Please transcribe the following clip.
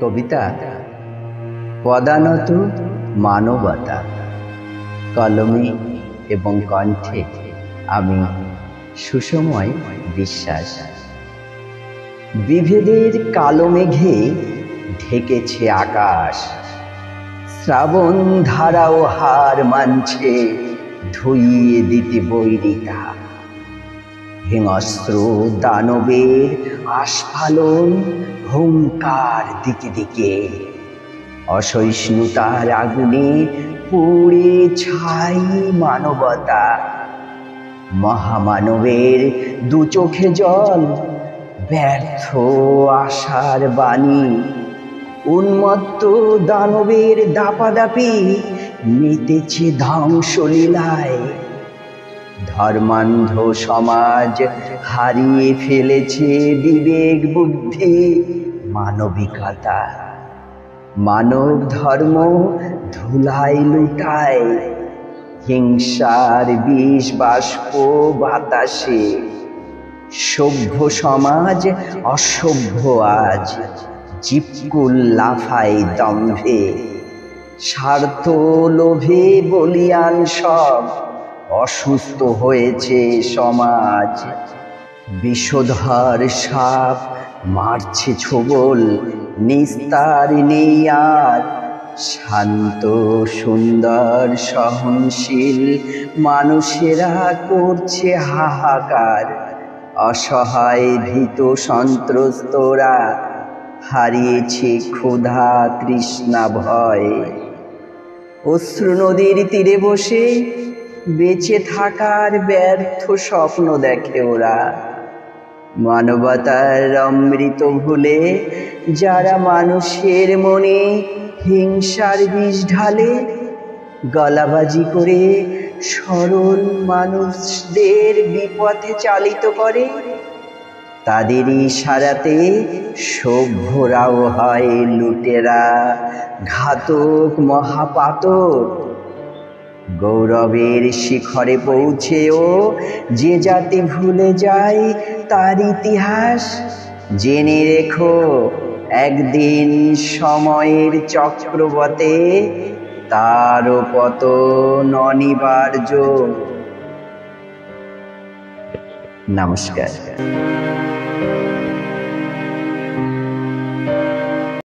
কবিতা পদানত মানবতা। কলমে এবং কণ্ঠে আমি সুসময় বিশ্বাস। বিভেদের কালো মেঘে ঢেকেছে আকাশ, শ্রাবণ ধারাও হার মানছে ধুইয়ে দিতে বৈরিতা। হিংস্র দানবের আস্ফালন, হুঙ্কার দিকে দিকে, অসহিষ্ণুতার আগুনে পুড়ে ছাই মানবতা। মহামানবের দু চোখে জল, ব্যর্থ আশার বাণী। উন্মত্ত দানবের দাপাদাপি মেতেছে ধ্বংসলীলায়। ধর্মান্ধ সমাজ হারিয়ে ফেলেছে বিবেক বুদ্ধি মানবিকতা। মানব ধর্ম ধুলায় লুটায়, হিংসার বিষ বাষ্প বাতাসে। সভ্য সমাজ অসভ্য আজ, জীবকুল লাফায় দম্ভে। স্বার্থ লোভে বলিয়ান সব, অসুস্থ হয়েছে সমাজ। বিষধর সাপ মারছে ছোবল, নিস্তার নেই আর। শান্ত সুন্দর সহনশীল মানুষেরা করছে হাহাকার। অসহায় ভীত সন্ত্রস্তরা হারিয়েছে ক্ষুধা তৃষ্ণা ভয়। অশ্রু নদীর তীরে বসে বেঁচে থাকার ব্যর্থ স্বপ্ন দেখে ওরা। মানবতার অমৃত ভুলে যারা মানুষের মনে হিংসার বিষ ঢালে, গলাবাজি করে সরল মানুষদের বিপথে চালিত করে। তাদেরই ইশারাতে সভ্যরাও হয় লুটেরা, ঘাতক মহাপাতক। গৌরবের শিখরে পৌঁছেও যে জাতি ভুলে যায় তার ইতিহাস, জেনে রেখো একদিন সময়ের চক্রবতে তারও পতন অনিবার্য। নমস্কার।